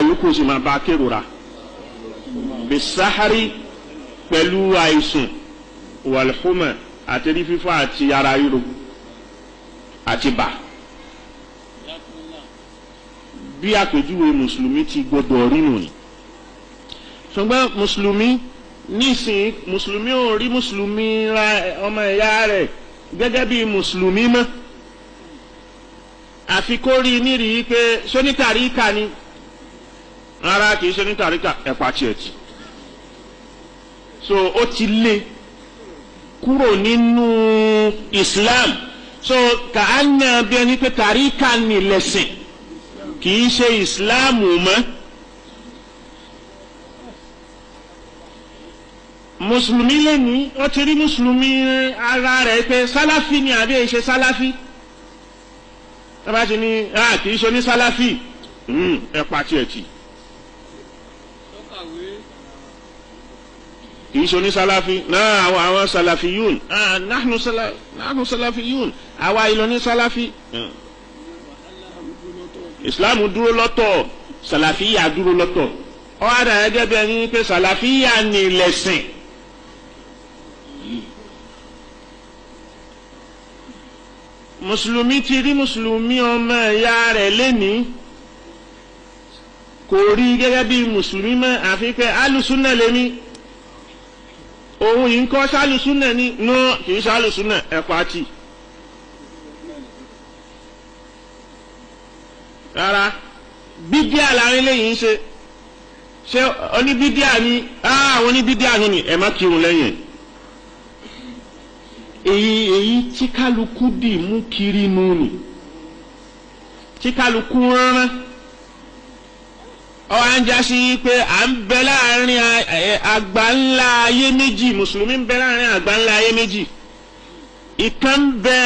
yòókù sì máa bá kérora bisahari pẹ̀lú àìsùn wàlhùmà àti rí fífọ́ àti ara ríro àti bà. bí àpèjúwe mùsùlùmí ti gbọdọ̀ rí nù ni. ṣùgbọ́n mùsùlùmí nísìn mùsùlùmí ò rí mùsùlùmí ra ọmọ ẹ̀yà rẹ̀ gẹ́gẹ́ bí mùsùlùmí mọ́. àfi kó rí nírìí pé sónítàríkà ni rárá kìí sónítàríkà ẹ̀pà tiẹ̀ tì. so ó ti lé kúrò nínú Islam. so kàánà bí ẹni pé tàríkà ni lẹ́sìn kìí ṣe Islam mọ́. mùsùlùmí lẹ́ni ó ti rí mùsùlùmí ara rẹ̀ pé sálàfí ni àbí ṣe sálàfí. tọ́ba ti ní kìí ṣe ní sálàfí ẹ̀pà tiẹ̀ tì. kìí ṣe ní sálàfí náà àwọn sálàfíyùn nahnu sálàfíyùn àwa ìlọ ní sálàfí. Islam dúró lọ́tọ̀ sálàfíyà dúró lọ́tọ̀ ó wá dà gẹ́gẹ́ bí ẹni pé sálàfíyà ni lẹ́sìn. mùsùlùmí ti rí mùsùlùmí ọmọ ẹ̀yà rẹ̀ lẹ́ni kò rí gẹ́gẹ́ bí mùsùlùmí mọ́ àfi pé alùsùnà lẹ́ni òun yìí ń kọ́ sálùsùnà ní no kì í sálùsùnà ẹ̀pà tì. rárá bídíà làwọn eléyìí ń ṣe oníbídíà ni àwọn oníbídíà ni ẹ má kírun lẹ́yìn. èyí tí kálukú dì mú kiri nù ni tí kálukú rán ọ̀hún já sí pé à ń bẹ láàrin àgbà ńlá ayé méjì mùsùlùmí ń bẹ láàrin àgbà ńlá ayé méjì ìkan ń bẹ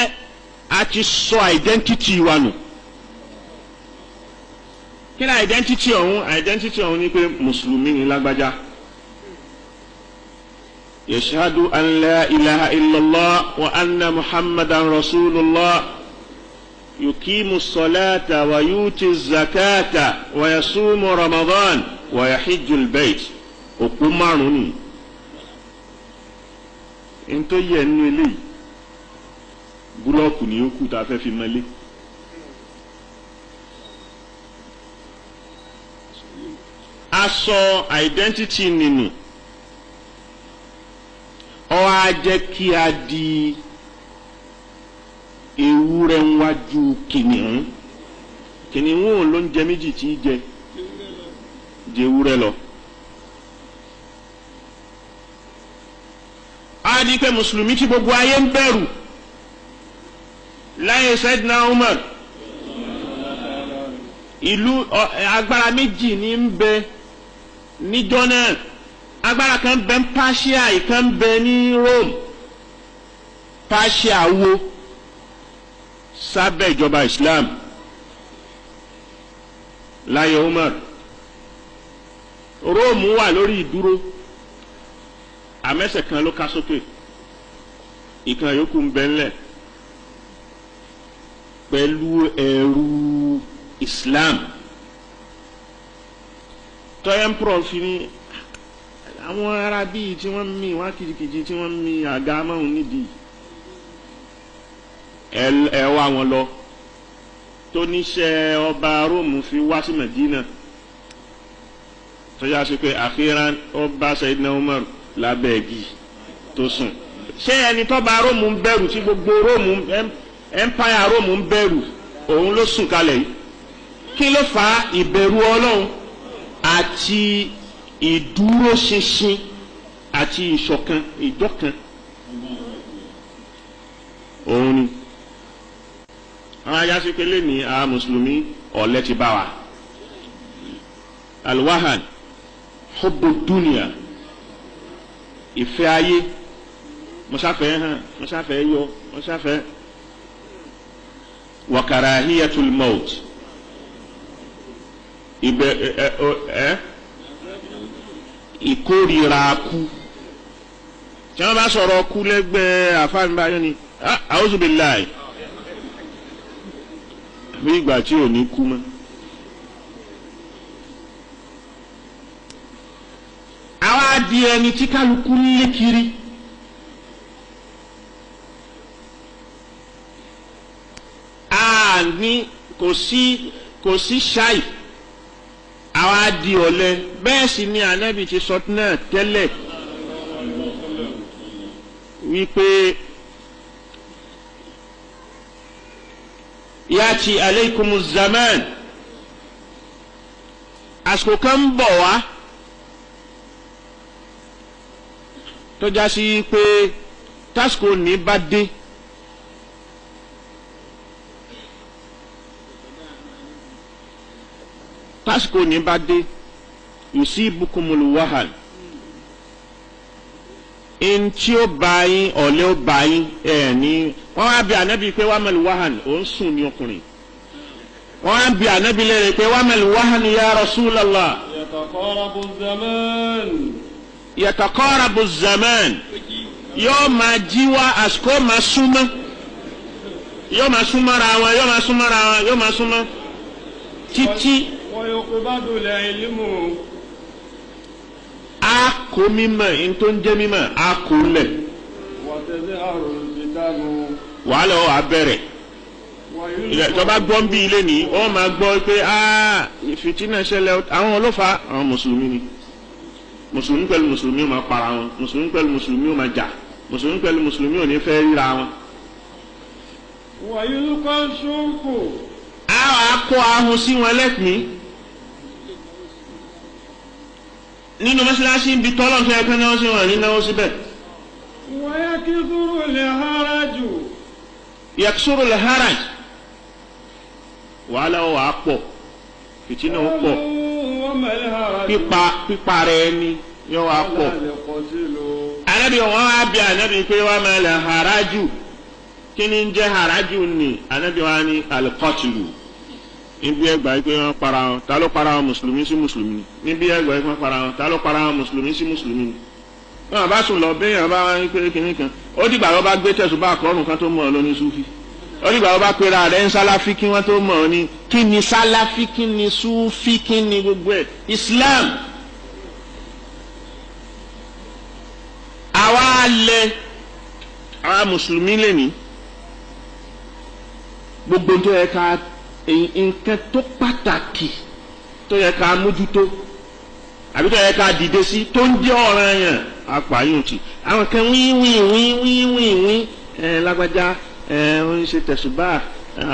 àti sọ identity wa nù. kí ni identity ọ̀hún ni pé mùsùlùmí ni lágbájá. yashhadu an la ilaha illallah wa anna muhammadan rasulullah yuqimu salata wa yuti zakata wa yasumu ramadan wa yahijju albayt òpó márùn ni. n tó yẹ nínú eléyìí búlọ́ọ̀kù ni ó kù tá a fẹ́ fi mọ́lé. aṣọ identity nínú ó wá jẹ́ kí a di ewúrẹ́ níwájú kìnìún kìnìún ló ń jẹ méjì tí í jẹ ewúrẹ́ lọ. a di pé mùsùlùmí tí gbogbo ayé ń bẹ̀rù láyé Sayyidina Umar ìlú agbára méjì ní ń bẹ níjọ́ náà agbára kan bẹ ní Persia ìkan bẹ ní Rome. Persia wo sábẹ́ ìjọba Islam láyé Umar. Rome wà lórí ìdúró àmẹ́sẹ̀ kan ló ká sókè ìkan yòókù ń bẹ ńlẹ̀ pẹ̀lú ẹ̀rù Islam. tọ́yẹ́mpọ̀ fi ní àwọn ará bíi tí wọ́n mí wọ́n kìjìkìjì tí wọ́n mí àga márùn nídìí ẹ wá wọn lọ tó níṣẹ́ ọba Róòmù fi wá sí Medina tọ́já sí pé àkíran ọba Sayyidina Umar lábẹ́ igi tó sùn. ṣé ẹni tọ́ba Róòmù ń bẹ̀rù tí gbogbo Róòmù empire Róòmù ń bẹ̀rù òun ló sùn kalẹ̀ yìí? kí ló fà á? ìbẹ̀rù Ọlọ́run àti ìdúróṣinṣin àti ìṣọ̀kan ìjọkan òun ni. àwọn ayásíkélé ní àwọn mùsùlùmí ọ̀lẹ ti bá wa. alwahan hubbu dunya ìfẹ́ ayé mọ́sáfẹ́ hàn mọ́sáfẹ́ yọ mọ́sáfẹ́ wa karahiyatul maut ìkórìíra kú. tí wọ́n bá sọ̀rọ̀ kú lẹ́gbẹ̀ẹ́ àfáàmìbáyọ́ ni a'udhu billahi bí ìgbà tí ò ní kú mọ́. di ẹni tí kálukú lé kiri. ní kò sí ṣáì àwa di ọ̀lẹ bẹ́ẹ̀ sì ni ànábì ti sọ náà tẹ́lẹ̀ wípé yàtì aleikumu zaman àsìkò kan ń bọ̀ wá tó já sí pé tásìkò ní bá dé tásìkò ní bá dé yusibukumul wahal ntí ó bá yín ọ̀lẹ́ ó bá yín ní wọ́n á bi ànábì pé wamal wahan ó ń sùn ní ọkùnrin wọ́n á bi ànábì lẹ́rẹ̀ pé wamal wahan ya Rasulallah. yataqarabu zaman yóò máa jí wá àsìkò máa súnmọ́ yóò máa súnmọ́ ra wọn yóò máa súnmọ́ ra wọn yóò máa súnmọ́ títí. a kó mímọ̀ ntó ń jẹ́ mímọ̀ a kó lẹ̀ wàhálà ọ̀ abẹ́rẹ́ ìjọba gbọ́n bí ilé ní ọ máa gbọ́ pé fìtínà ṣẹlẹ̀ àwọn ọlọ́fà àwọn mùsùlùmí ni mùsùlùmí pẹ̀lú mùsùlùmí ò máa para wọn mùsùlùmí pẹ̀lú mùsùlùmí ò máa jà mùsùlùmí pẹ̀lú mùsùlùmí ò ní fẹ́ ríra wọn. wàyúlùkọ́ ṣókò. àwọn akọ ahun sí wọn lẹ́kùn nínú mọ́ṣáláṣí ń bi tọ́lọ̀ tó yẹ kí náà sí wọn ní náà síbẹ̀. wàyákìsúrò lè harajù. yàkìsúrò lè haraj wàhálà ó wàá pọ̀ fìtínà ó pọ̀ pípa rẹ̀ ni yóò wàá pọ̀. anábì wọn á bí anábì pé wàá máa lè harajù kí ni ń jẹ́ harajù ni anábì wọn ní alikọ́tìlù níbi ẹgbàá pé wọ́n para wọn ta ló para wọn mùsùlùmí sí mùsùlùmí níbi ẹgbàá pé wọ́n para wọn ta ló para wọn mùsùlùmí sí mùsùlùmí ni. wọ́n bá sùn lọ béèyàn bá wọn pé kínní kan ó dìgbà wọ́n bá gbé tẹ̀sùbá àkọ́rùn kan tó mọ̀ ọ́ lóní súfì ó dìgbà wọ́n bá pera rẹ̀ ń sálàfí kí wọ́n tó mọ̀ ọ́ ní kí ni sálàfí kí ni súfì kí ni gbogbo ẹ̀ Islam. àwa lẹ àwa mùsùlùmí lè ní gbogbo tó yẹ ká nǹkan tó pàtàkì tó yẹ ká mójútó àbí tó yẹ ká dìde sí tó ń jẹ́ ọ̀ranyàn apààyàn tì àwọn kan wíwíwíwíwíwí lágbájá wọ́n ń ṣe tẹ̀sùbá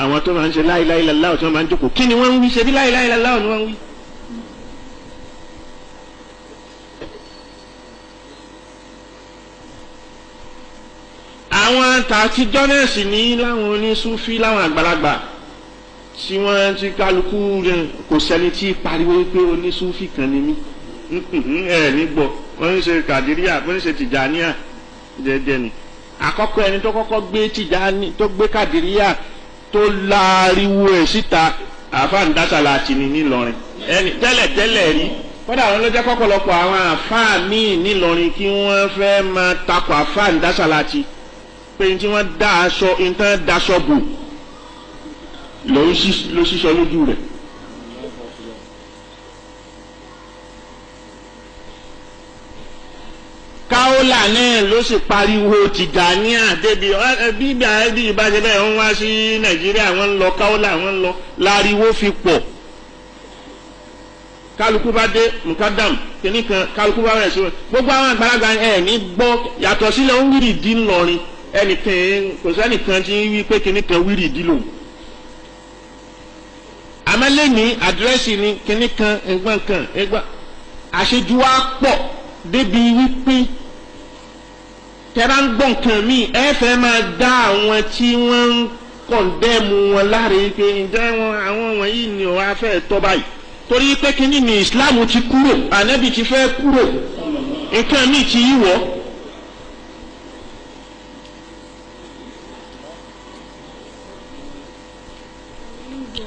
àwọn tó máa ń ṣe láìláì làláwọ̀ tí wọ́n máa ń jókòó kí ni wọ́n ń wí ṣe bí láìláì làláwọ̀ ni wọ́n ń wí. àwọn tàtijọ́ náà sì ní láwọn oníṣúfí láwọn àgbàlagbà tí wọ́n ti kálukú kò sẹ́ni tí pariwo pé oníṣúfì kan ni mí ní gbọ́ wọ́n ń ṣe kàdíríà wọ́n ń ṣe tìjàníà jẹ́jẹ́ ni àkọ́kọ́ ẹni tó kọ́kọ́ gbé tìjàní tó gbé kàdíríà tó láriwo ẹ̀ síta àáfàá ń dásàlà àti ní nílọrin ẹni tẹ́lẹ̀ rí kódà àwọn ló jẹ́ kọ́kọ́lọ́pọ̀ àwọn àáfàá míì nílọrin kí wọ́n fẹ́ máa takò àáfàá ń dásàlà àti pé ní tí wọ́n dá aṣọ ìtàn daṣọ bò ló sísọ lójú rẹ̀. káólà náà ló sì pariwo Tìjàníà débi bíbí àbí ìbáṣe bẹ́ẹ̀ wọ́n wá sí Nàìjíríà wọ́n ń lọ káólà wọ́n ń lọ láriwo fi pọ̀ kálukú bá dé mukadam kìnnì kan kálukú bá rẹ̀ sí wọn gbogbo àwọn àgbàlagbà ẹ̀ ní gbọ́ yàtọ̀ sílẹ̀ ń wírì dín ńlọrin ẹnìkan kò sẹ́nìkan tí ń wí pé kìnnì kan wírì dín lòun àmọ́lé ní àdírẹ́sì ní kinní kan ẹgbọ́n kan ẹgbọ́n àṣejù wa pọ̀ débi wípé tẹ́lá ń gbọ́ nǹkan míì ẹ fẹ́ máa dá àwọn tí wọ́n ń kọ̀ǹdẹ́mù wọn láre pé ǹjẹ́ àwọn wọ̀nyí ni ọ̀ wá fẹ́ tọ́ báyìí torí pé kinní ni Islam ti kúrò ànábì ti fẹ́ kúrò nǹkan míì ti yíwọ́.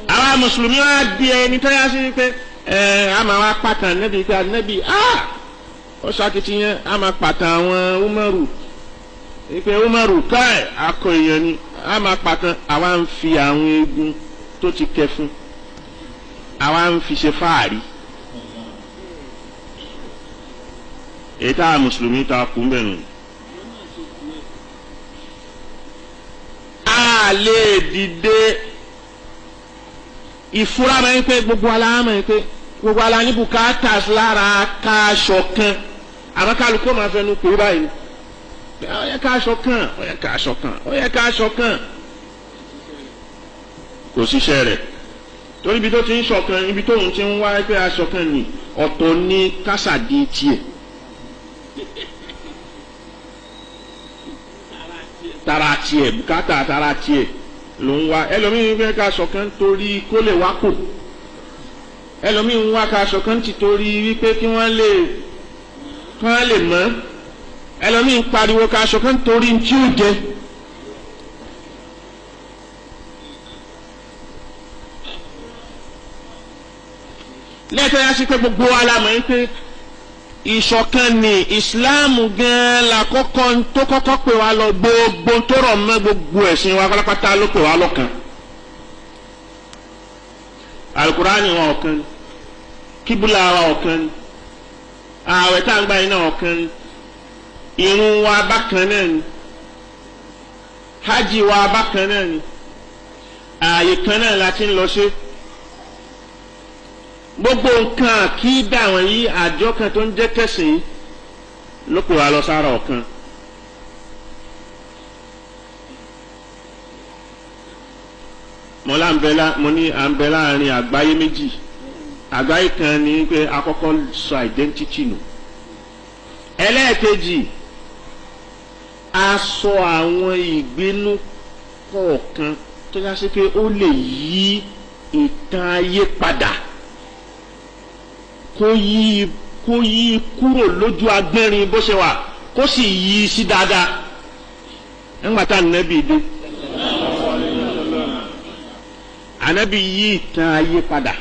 àwa mùsùlùmí wa di ẹni tó yá sí pé àmà wa pàtàn nẹ́bí pé ànẹ́bí ó ṣàkìtìyàn àmà pàtàn àwọn Umaru pé Umaru káì akọ èèyàn ni àmà pàtàn àwa ń fi àwọn eegun tó ti kẹ fún àwa ń fi ṣe fáàrí èyí tá a mùsùlùmí ta kú bẹ́ẹ̀ nù. a lè dìde ìfura máa ń pé gbogbo ala máa ń pé gbogbo ala ní bùkátà lára ká ṣọ̀kan àmọ́ kálukú máa fẹnu pé báyìí ó yẹ ká ṣọ̀kan ó yẹ ká ṣọ̀kan ó yẹ ká ṣọ̀kan kò síṣẹ́ rẹ̀ torí ibi tó ti ń ṣọ̀kan ibi tóun ti ń wá pé aṣọ̀kan ni ọ̀tọ̀ ní kásàdé tiẹ̀ tara tiẹ̀ bùkátà tara tiẹ̀ ló ń wá ẹlòmíín fẹ́ ká ṣọ̀kan torí kó lè wá kò ẹlòmíín ń wá ká ṣọ̀kan ti torí wípé kí wọ́n lè mọ̀ ẹlòmíín pariwo ká ṣọ̀kan torí tí ó jẹ. lẹ́tọ̀ yá sí pé gbogbo alamọ̀ yín pé ìṣọ̀kan ni ìsìláàmù gan-an la kọ́kọ́ tó kọ́kọ́ pè wá lọ gbogbo tó rọ̀ mọ́ gbogbo ẹ̀sìn wa pátápátá ló pè wá lọ́kan. alukurani wa ọ̀kan ni kíbúlà wa ọ̀kan ni ààwẹ̀ tá à ń gbà yín náà ọ̀kan ni irun wa bákan náà ni hajj wa bákan náà ni ààyè kan náà la ti ń lọ sí. gbogbo nǹkan kí dà wọ́n yí àjọ kan tó ń jẹ́ kẹsìn ló pè wá lọ sára ọ̀kan. mo ní à ń bẹ láàrin àgbáyé méjì àgbáyé kan ní pé àkọ́kọ́ sọ identity nù ẹlẹ́ẹ̀kejì a sọ àwọn ìgbénú kọ̀ọ̀kan tó yá sí pé ó lè yí ìtàn ayé padà kó yí kúrò lójú agbẹ́rin bó ṣe wà kó sì yí sí dáadáa nígbà tá ànábì dé ànábì yí ìtàn ayé padà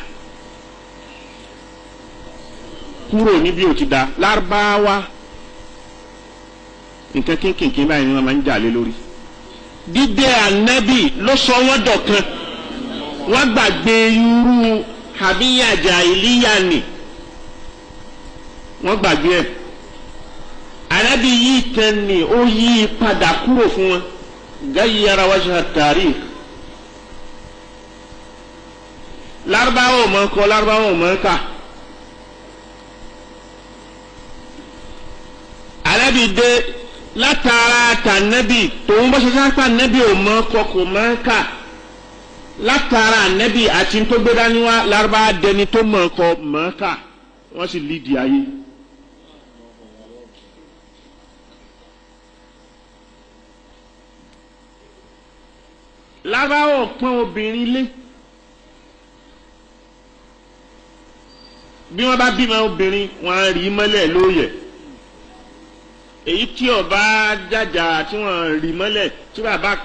kúrò níbi ó ti da lárúbáwá nǹkan kínkìnkín báyìí ni wọ́n máa ń jà lé lórí dídé ànábì ló sọ wọ́n dọ̀kan wọ́n gbàgbé irú àbíyá jàhílíyà ni wọ́n gbàgbé ẹ̀ ànábì yìí tán ni ó yí padà kúrò fún wọn gayyara wajha tarikh lárúbáwá ò mọ̀ kọ lárúbáwá ò mọ̀ kà ànábì dé látara tànábì tòun bó ṣe sápá ànábì ò mọ̀ kọ kò mọ̀ kà látara ànábì àti tó gbé dání wá lárúbáwá dẹni tó mọ̀ kọ mọ̀ kà wọ́n sì lídìí ayé. lárúbáwá pọ́n obìnrin lé bí wọ́n bá bímọ obìnrin wọ́n á rí mọ́lẹ̀ lóòyẹ̀ èyí tí ó bá jàjà tí wọ́n rí mọ́lẹ̀ tí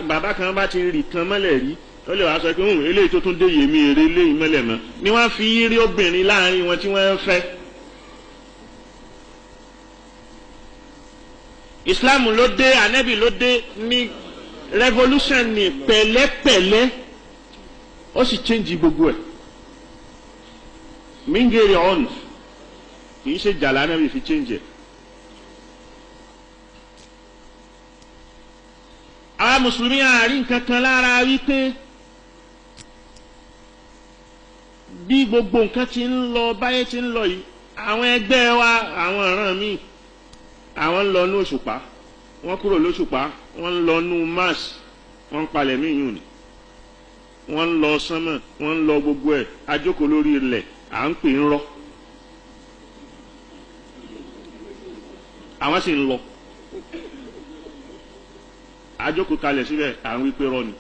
bàbá kan bá ti rí kan mọ́lẹ̀ rí ó lè wá sọ pé eléyìí tó tún dé yèmí eré eléyìí mọ́lẹ̀ mọ́ ni wọ́n fi rí obìnrin láàrin wọn tí wọ́n fẹ́. Islam ló dé ànábì ló dé ní revolution ni pẹ̀lẹ́pẹ̀lẹ́ ó sì change gbogbo ẹ̀ mingeri on kì í ṣe jàlá náà fi change ẹ̀. àwọn mùsùlùmí àárín kankan lára wípé bí gbogbo nǹkan ti ń lọ báyé ti ń lọ yìí àwọn ẹgbẹ́ wa àwọn ọ̀ràn míì àwọn ń lọ ní òṣùpá wọ́n kúrò lóṣùpá wọ́n ń lọ ní mars wọ́n ń palẹ̀ mí yùn ni wọ́n ń lọ sánmọ̀ wọ́n ń lọ gbogbo ẹ̀ ajókòó lórí ilẹ̀ à ń pè ń rọ́ àwọn sì ń lọ ajókòó kalẹ̀ síbẹ̀ à ń wí pé rọ́ ni.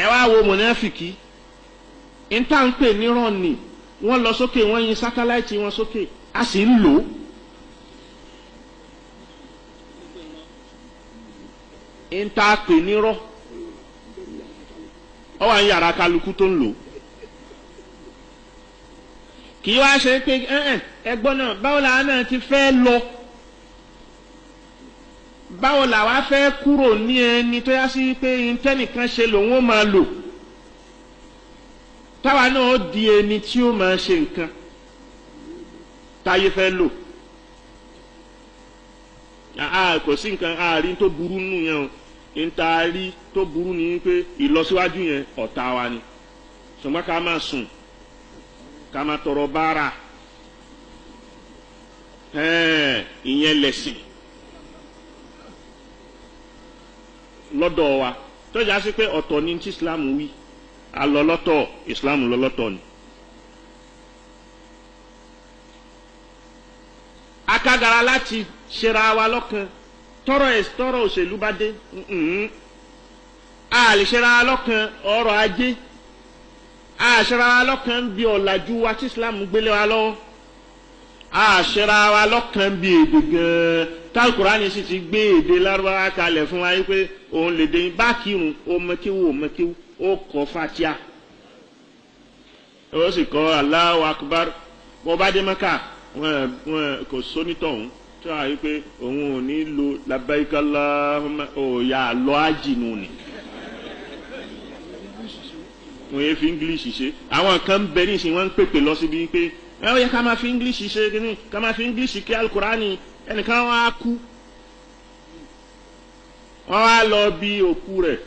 ẹ wá wo mọ̀nàfìkì níta ń pè nírọ̀ ni wọ́n lọ sókè wọ́n yin sátáláìtì wọn sókè a sì ń lò ó. níta pè nírọ̀ ọ wà ń yàrá kálukú tó ń lò ó. kì í wá ṣe pé ẹgbọ́n náà báwo làwọn náà ti fẹ́ lọ báwo làwa fẹ́ kúrò ní ẹni tó yá sí pé intẹ́nìkan ṣe lòun ó máa lò táwa náà ó di ẹni tí ó máa ṣe nǹkan táyé fẹ́ lò kò sí nǹkan àárín tó burú nù yẹn o ntaari tó burú ni pé ìlọsíwájú yẹn ọ̀tá wa ni ṣùgbọ́n ká máa sùn ká máa tọrọ báárà ìyẹn lẹ̀sìn lọ́dọ̀ wa tó jà sí pé ọ̀tọ̀ ni tí Islam wí alọ́lọ́tọ̀ Islam lọ́lọ́tọ̀ ni. akágara láti ṣera wa lọ́kan tọrọ òṣèlú bá dé a lè ṣera wa lọ́kan ọrọ̀ ajé a ṣera wa lọ́kan bí ọ̀làjú wa tí Islam gbélé wa lọ́wọ́ a ṣera wa lọ́kan bí èdè gan-an tálkùránì sì ti gbé èdè lárúbáwá kalẹ̀ fún wa pé òun lè dé bá kírun ó mọ́kéwú ó kọ́ fatia ó sì kọ́ Allahu Akbar bó bá dé Mẹ́kà wọn kò sónítọ̀hún tí wọ́n á rí pé òun ò ní lo labbaik Allahumma òòyà lọ ájìnú ni wọ́n yẹ fi English ṣe àwọn kan bẹ nísìnyí wọ́n ń pèpè lọ síbi pé ẹ ó yẹ ká máa fi English ṣe kíní ká máa fi English kí alukurani ẹnìkan wọn á kú wọn wá lọ bí òkú rẹ̀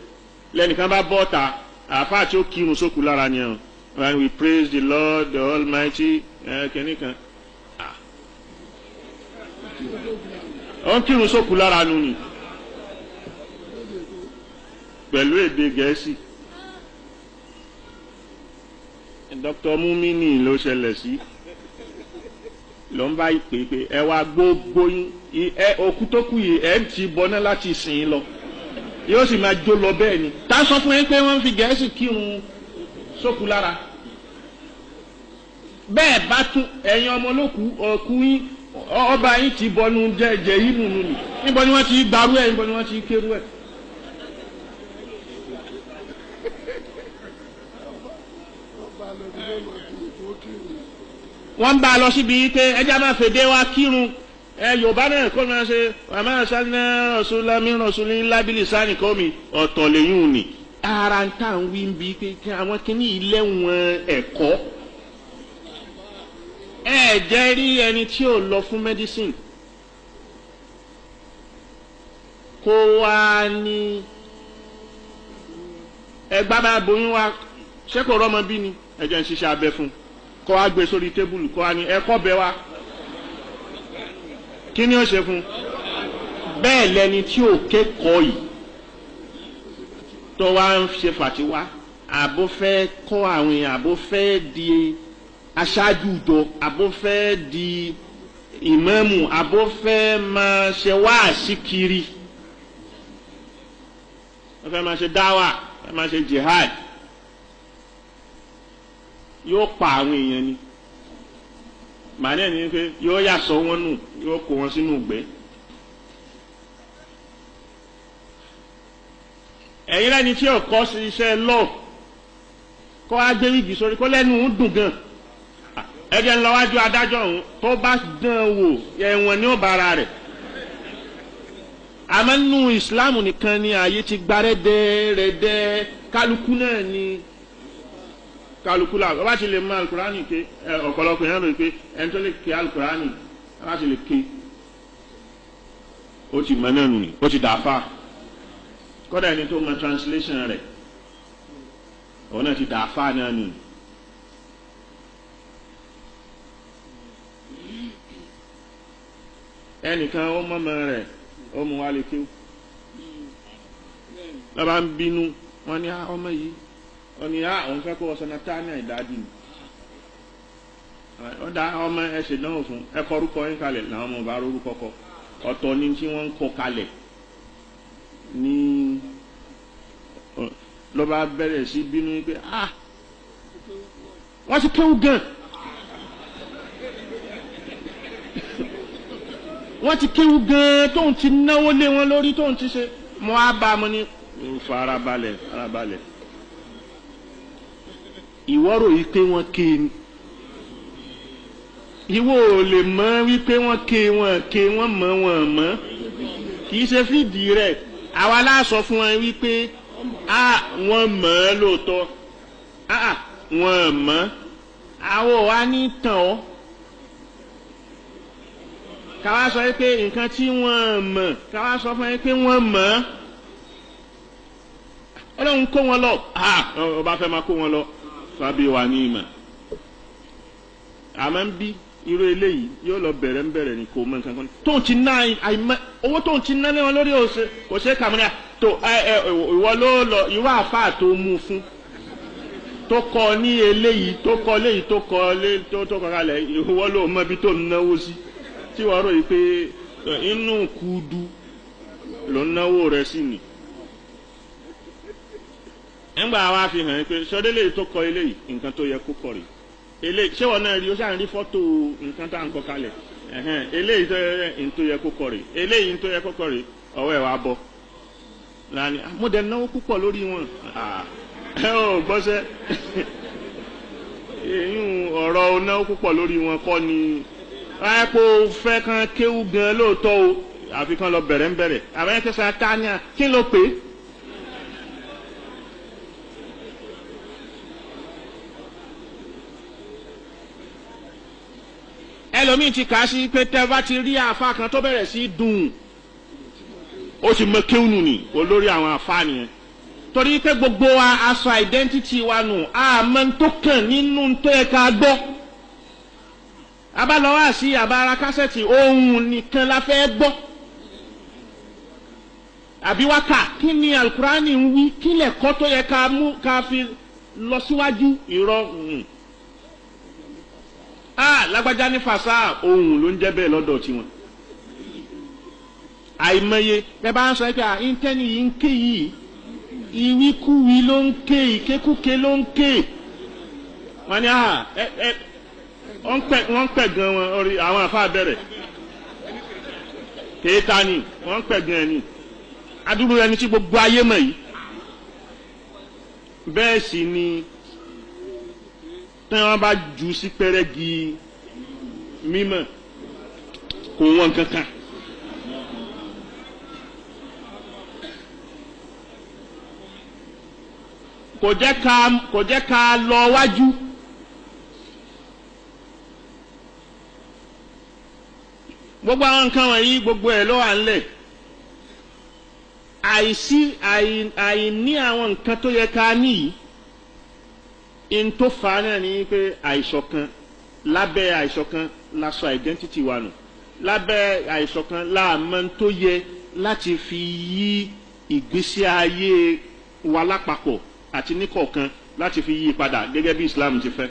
lẹ́nìkan bá bọ́ ta àáfàá tí ó kírun sókù lára ni ẹ̀ when we praise the Lord the Almighty kíní kan ó ń kírun sókù lára nu ni pẹ̀lú èdè Gẹ̀ẹ́sì Dr. Mumini ló ṣẹlẹ̀ sí ló ń bá ìpè pé ẹ wá gbogbo yín òkú tó kù yìí ẹ ń ti bọ́ná láti sìn lọ yóò sì máa jó lọ bẹ́ẹ̀ ni tá a sọ fún yín pé wọ́n fi Gẹ̀ẹ́sì kírun sókù lára bẹ́ẹ̀ bá tún ẹ̀yin ọmọ olókùú òkú yín ọba yín ti bọnu jẹjẹ yìí nù nù ní níbo ni wọ́n ti gbarú ẹ̀ níbo ni wọ́n ti kérú ẹ̀. wọ́n bá a lọ síbi pé ẹja máa fèdè wa kírun Yorùbá náà kó máa ṣe àmọ́ sani rọ̀ṣúlámì rọ̀ṣúlì lábìlì sani kọ́ mi ọ̀tọ̀ lẹ́yìn òní ara ń tà ń wí bí pé àwọn kìíní ilé wọn ẹ̀kọ́ jẹ́ rí ẹni tí ò lọ fún medicine kó wá ní ẹgbà bá boyún wa ṣé kò rọ́mọ bí ni ẹ̀jẹ̀ ń ṣiṣẹ́ abẹ fún kó wá gbé sórí tébùlù kó wá ní ẹ̀kọ́ bẹ wá kí ni ó ṣe fún bẹ́ẹ̀ lẹni tí ò kẹ́kọ̀ọ́ yìí tó wá ń ṣe fàtiwá àbó fẹ́ kọ́ àwọn èèyàn àbó fẹ́ di aṣáájú ìjọ àbó fẹ́ di ìmáàmù àbó fẹ́ máa ṣe wáàsí kiri wọ́n fẹ́ máa ṣe dáwà fẹ́ máa ṣe jihad yóò pa àwọn èèyàn ni màánà ní pé yóò yà sọ wọn nù yóò kó wọn sínú ìgbẹ́. ẹ̀yin lẹ́ni tí ò kọ́ sí iṣẹ́ lọ́ọ̀ kọ́ á gbé wíìgì sórí kó lẹ́nu ń dùn gan ẹ̀jẹ̀ ńlọ́wájú adájọ́ ọ̀hún tó bá dán wò ẹ̀wọ̀n ní ó bára rẹ̀. àmọ́ nínú ìsìláàmù nìkan ni ààyè ti gba rẹ́dẹ́ kálukú náà ni kálukú la ọba ti lè mọ alukurani ké ọ̀pọ̀lọpọ̀ yẹn lóye pé ẹni tó lè ké alukurani ọba ti lè ké ó ti mọ náà nù ó ti dà fà kódà ẹni tó mọ translation rẹ̀ òun náà ti dà fà náà nù. ẹnìkan ó mọ̀mọ́ rẹ̀ ó mú wálé kéwù lọ́ba ń bínú wọ́n ní ọmọ yìí wọ́n ní òun fẹ́ kó wọ́n sọ́nà tánà ìdádì ni wọ́n dá ọmọ ẹsẹ̀ náà fún ẹkọ orúkọ yín kalẹ̀ làwọn ọmọ bá rórúkọ kọ ọ̀tọ̀ ni tí wọ́n ń kọ kalẹ̀ ní lọ́ba bẹ̀rẹ̀ sí bínú pé wọ́n ti kéwù gan wọ́n ti kéwù gan tóun ti náwó lé wọn lórí tóun ti ṣe mọ́ á bá a mọ́ ní farabalẹ̀ farabalẹ̀ ìwọ rò yí pé wọ́n ké ni ìwọ ò lè mọ̀ wípé wọ́n ké wọ́n mọ̀ kì í ṣe fídìí rẹ̀ àwa láṣọ fún wọn wípé wọ́n mọ̀ ọ́ lóòótọ́ wọ́n mọ̀ àwọn wa ní tàn ọ́ káwá sọ pé nǹkan tí wọ́n mọ̀ káwá sọ fún yín pé wọ́n mọ̀ Ọlọ́run kó wọn lọ ọba fẹ́ máa kó wọn lọ fábí wa ní ìmọ̀ àmọ́ ń bí irú eléyìí yóò lọ bẹ̀rẹ̀ ní kò mọ nǹkan kan tó ti ná àìmọ̀ owó tó ti ná lé wọn lórí kò ṣe kàmúnà tó ìwọ ló lọ irú àfáà tó mú fún tó kọ ní eléyìí tó kọ léyìí tó kọ kalẹ̀ ìwọ ló mọ ibi tó náwó sí tí wọ́n rò yìí pé inú kudu ló náwó rẹ̀ sí ni. nígbà wa fi hàn pé sọdẹ́lẹ̀ tó kọ eléyìí nǹkan tó yẹ kó kọ rè eléyìí ṣé wọn náà rí o ṣáà ń rí fọ́tò nǹkan tá à ń kọ kalẹ̀ eléyìí tó yẹ kó kọ rè eléyìí tó yẹ kó kọ rè ọwọ́ ẹ̀ wá bọ́ lani mo dẹ̀ náwó púpọ̀ lórí wọn ẹ ò gbọ́sẹ́ èyí ọ̀rọ̀ náwó púpọ̀ lórí wọn kọ́ ni ẹ kó fẹ́ kan kéwú gan lóòótọ́ o àfi kan lọ bẹ̀rẹ̀ àbẹ́yẹ kẹsàn-án tánìà kí ló pé. ẹlòmíì ti kà á sí pé tẹ́ bá ti rí àfa kan tó bẹ̀rẹ̀ sí dùn ó ti mọ kéwùnù ni olórí àwọn àfa nìyẹn torí pé gbogbo wa aṣọ identity wa nù àmọ́ tó kàn nínú tó yẹ ká gbọ́ abálọ́wọ́ sí àbára kásẹ̀tì ohun nìkan la fẹ́ gbọ́ àbí wákà kí ni alukurani ń wí kí lẹ̀kọ́ tó yẹ ká mú ká fi lọ síwájú irọ́ lágbájá ní fàṣà ohun ló ń jẹ́ bẹ́ẹ̀ lọ́dọ̀ tiwọn àìmọye bẹ́ẹ̀ bá ń sọ pé ìńtẹ́ni yìí ń ké yìí ìwíkúwí ló ń ké ìkékúké ló ń ké wọ́n ní wọ́n ń pẹ̀ gan wọn orí àwọn àfa bẹ̀rẹ̀ kéèta ni wọ́n ń pẹ̀ gan ẹni adúrú ẹni tí gbogbo ayé mọ̀ yìí bẹ́ẹ̀ sì ni tí wọ́n bá jù sí pẹ́rẹ́gì mímọ̀ kò wọ́n kankan. kò jẹ́ ká lọ wájú. gbogbo àwọn nǹkan wọ̀nyí gbogbo ẹ̀ ló wà ńlẹ̀. àìní àwọn nǹkan tó yẹ ká ní yìí in tó fa náà ni pé àìṣọ̀kan lábẹ́ àìṣọ̀kan la sọ identity wa nù lábẹ́ àìṣọ̀kan láàmọ́ tó yẹ láti fi yí ìgbésí ayé wa lápapọ̀ àti níkọ̀ọ̀kan láti fi yí padà gẹ́gẹ́ bí Islam ti fẹ́.